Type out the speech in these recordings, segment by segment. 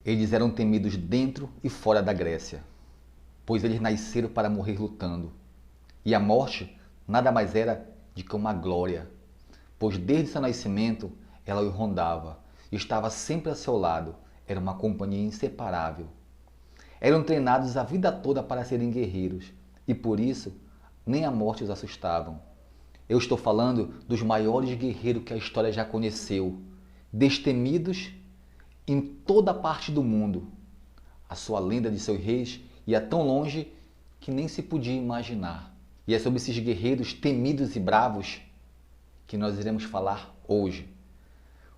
Eles eram temidos dentro e fora da Grécia, pois eles nasceram para morrer lutando. E a morte nada mais era do que uma glória, pois desde seu nascimento ela o rondava, estava sempre a seu lado, era uma companhia inseparável. Eram treinados a vida toda para serem guerreiros, e por isso nem a morte os assustavam. Eu estou falando dos maiores guerreiros que a história já conheceu, destemidos em toda parte do mundo. A sua lenda de seus reis ia tão longe que nem se podia imaginar. E é sobre esses guerreiros temidos e bravos que nós iremos falar hoje.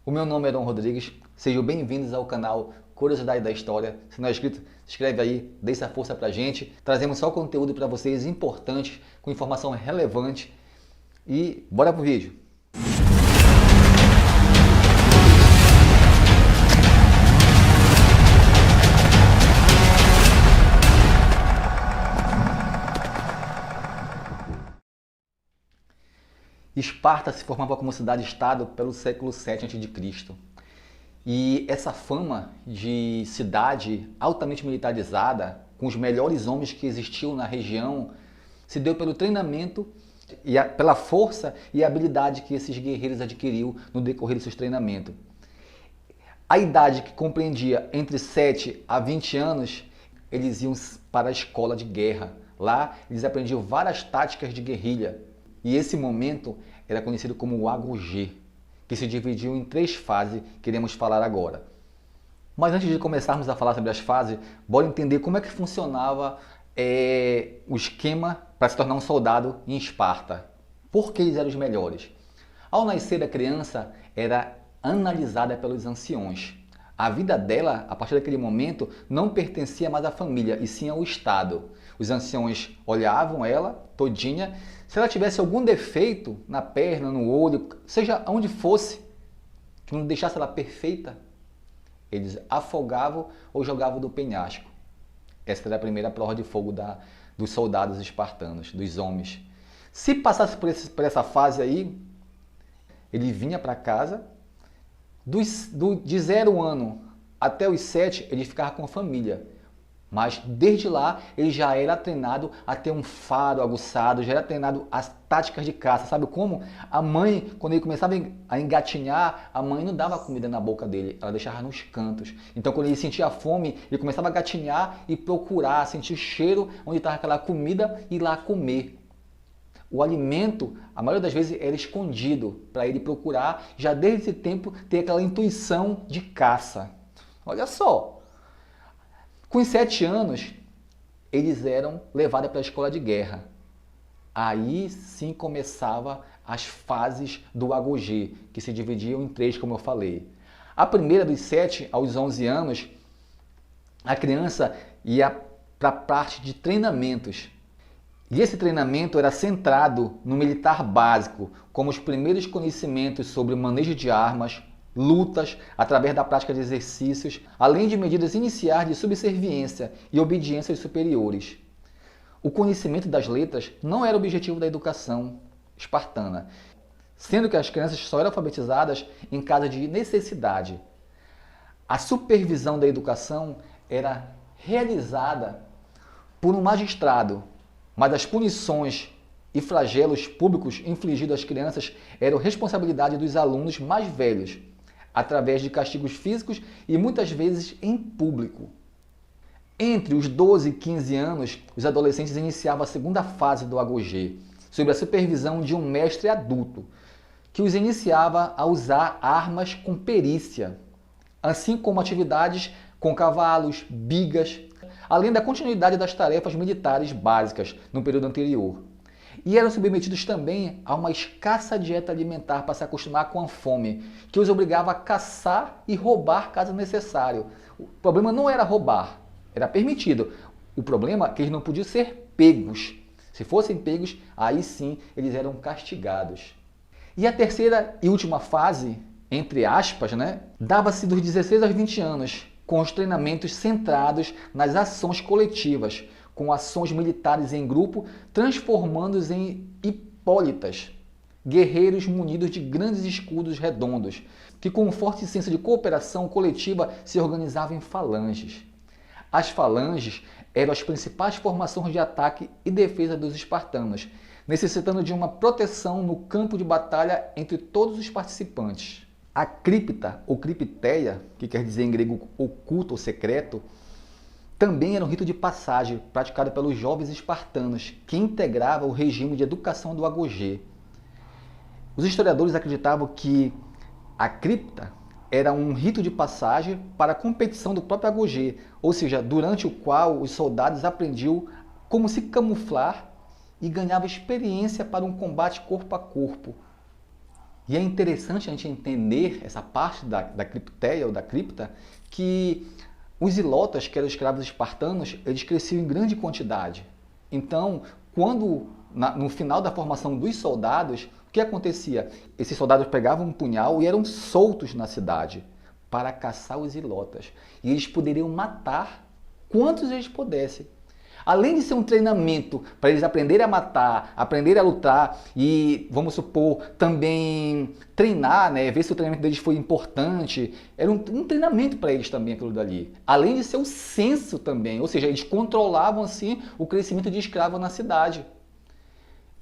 O meu nome é Dom Rodrigues, sejam bem-vindos ao canal Curiosidade da História. Se não é inscrito, se inscreve aí, dê essa força pra gente. Trazemos só conteúdo para vocês importante, com informação relevante. E bora pro vídeo! Esparta se formava como cidade-estado pelo século VII a.C. E essa fama de cidade altamente militarizada, com os melhores homens que existiam na região, se deu pelo treinamento e pela força e habilidade que esses guerreiros adquiriu no decorrer do seu treinamento. A idade que compreendia entre 7 a 20 anos, eles iam para a escola de guerra. Lá eles aprendiam várias táticas de guerrilha. E esse momento era conhecido como o agogê, que se dividiu em 3 fases que iremos falar agora. Mas antes de começarmos a falar sobre as fases, bora entender como é que funcionava o esquema para se tornar um soldado em Esparta. Por que eles eram os melhores? Ao nascer a criança era analisada pelos anciões. A vida dela, a partir daquele momento, não pertencia mais à família, e sim ao Estado. Os anciões olhavam ela todinha. Se ela tivesse algum defeito na perna, no olho, seja onde fosse, que não deixasse ela perfeita, eles afogavam ou jogavam do penhasco. Essa era a primeira prova de fogo dos soldados espartanos, dos homens. Se passasse por essa fase aí, ele vinha para casa. De 0 ano até os 7, ele ficava com a família. Mas desde lá, ele já era treinado a ter um faro aguçado, já era treinado as táticas de caça. Sabe como? A mãe, quando ele começava a engatinhar, a mãe não dava comida na boca dele, ela deixava nos cantos. Então, quando ele sentia fome, ele começava a gatinhar e procurar, sentir o cheiro onde estava aquela comida e ir lá comer. O alimento, a maioria das vezes, era escondido para ele procurar, já desde esse tempo, ter aquela intuição de caça. Olha só! Com os 7 anos, eles eram levados para a escola de guerra. Aí sim começava as fases do agogê, que se dividiam em 3, como eu falei. A primeira, dos 7 aos 11 anos, a criança ia para a parte de treinamentos. E esse treinamento era centrado no militar básico, como os primeiros conhecimentos sobre o manejo de armas, lutas, através da prática de exercícios, além de medidas iniciais de subserviência e obediência aos superiores. O conhecimento das letras não era o objetivo da educação espartana, sendo que as crianças só eram alfabetizadas em caso de necessidade. A supervisão da educação era realizada por um magistrado, mas as punições e flagelos públicos infligidos às crianças eram responsabilidade dos alunos mais velhos, através de castigos físicos e muitas vezes em público. Entre os 12 e 15 anos, os adolescentes iniciavam a segunda fase do agogê, sob a supervisão de um mestre adulto, que os iniciava a usar armas com perícia, assim como atividades com cavalos, bigas, além da continuidade das tarefas militares básicas no período anterior. E eram submetidos também a uma escassa dieta alimentar para se acostumar com a fome, que os obrigava a caçar e roubar caso necessário. O problema não era roubar, era permitido. O problema é que eles não podiam ser pegos. Se fossem pegos, aí sim eles eram castigados. E a terceira e última fase, entre aspas, dava-se dos 16 aos 20 anos, com os treinamentos centrados nas ações coletivas, com ações militares em grupo, transformando-os em hipólitas, guerreiros munidos de grandes escudos redondos, que com um forte senso de cooperação coletiva se organizavam em falanges. As falanges eram as principais formações de ataque e defesa dos espartanos, necessitando de uma proteção no campo de batalha entre todos os participantes. A cripta, ou cripteia, que quer dizer em grego oculto ou secreto, também era um rito de passagem praticado pelos jovens espartanos, que integrava o regime de educação do agogê. Os historiadores acreditavam que a cripta era um rito de passagem para a competição do próprio agogê, ou seja, durante o qual os soldados aprendiam como se camuflar e ganhavam experiência para um combate corpo a corpo. E é interessante a gente entender essa parte da cripteia ou da cripta, que os ilotas, que eram escravos espartanos, eles cresciam em grande quantidade. Então, no final da formação dos soldados, o que acontecia? Esses soldados pegavam um punhal e eram soltos na cidade para caçar os ilotas. E eles poderiam matar quantos eles pudessem. Além de ser um treinamento para eles aprenderem a matar, aprenderem a lutar e, vamos supor, também treinar, né, ver se o treinamento deles foi importante, era um treinamento para eles também aquilo dali. Além de ser o censo também, ou seja, eles controlavam assim o crescimento de escravo na cidade.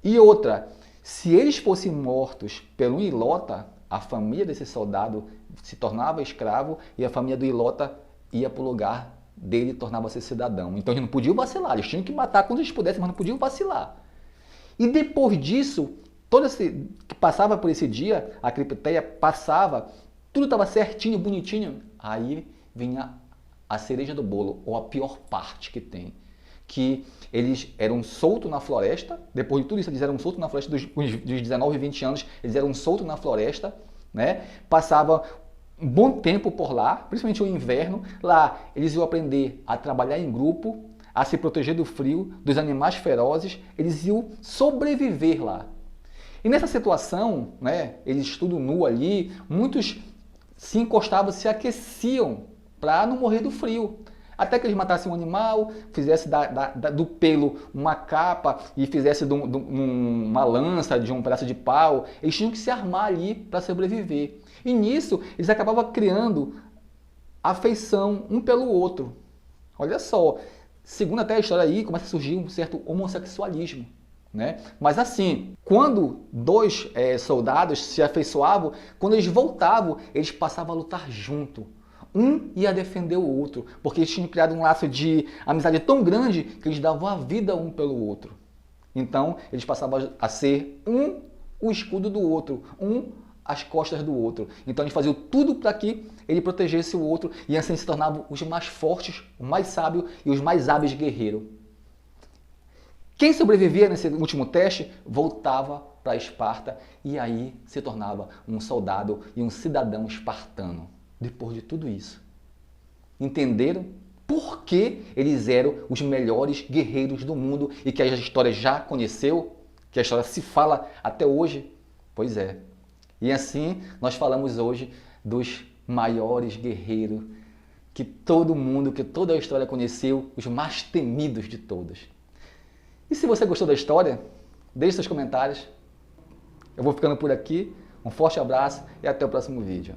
E outra, se eles fossem mortos pelo ilota, a família desse soldado se tornava escravo e a família do ilota ia para o lugar dele, tornava-se cidadão. Então eles não podiam vacilar, eles tinham que matar quando eles pudessem, mas não podiam vacilar. E depois disso, que passava por esse dia, a cripteia passava, tudo estava certinho, bonitinho, aí vinha a cereja do bolo, ou a pior parte que tem, que eles eram soltos na floresta. Depois de tudo isso, eles eram soltos na floresta, dos 19 e 20 anos, eles eram soltos na floresta, né? Passava um bom tempo por lá, principalmente o inverno. Lá eles iam aprender a trabalhar em grupo, a se proteger do frio, dos animais ferozes, eles iam sobreviver lá. E nessa situação, né, eles tudo nu ali, muitos se encostavam, se aqueciam para não morrer do frio. Até que eles matassem um animal, fizessem do pelo uma capa e fizessem uma lança de um pedaço de pau. Eles tinham que se armar ali para sobreviver. E nisso, eles acabavam criando afeição um pelo outro. Olha só, segundo até a história aí, começa a surgir um certo homossexualismo, né? Mas assim, quando dois soldados se afeiçoavam, quando eles voltavam, eles passavam a lutar junto. Um ia defender o outro, porque eles tinham criado um laço de amizade tão grande que eles davam a vida um pelo outro. Então, eles passavam a ser o escudo do outro, as costas do outro. Então, eles faziam tudo para que ele protegesse o outro e assim se tornavam os mais fortes, os mais sábios e os mais hábeis guerreiros. Quem sobrevivia nesse último teste voltava para Esparta e aí se tornava um soldado e um cidadão espartano. Depois de tudo isso, entenderam por que eles eram os melhores guerreiros do mundo e que a história já conheceu, que a história se fala até hoje? Pois é. E assim nós falamos hoje dos maiores guerreiros que todo mundo, que toda a história conheceu, os mais temidos de todos. E se você gostou da história, deixe seus comentários. Eu vou ficando por aqui. Um forte abraço e até o próximo vídeo.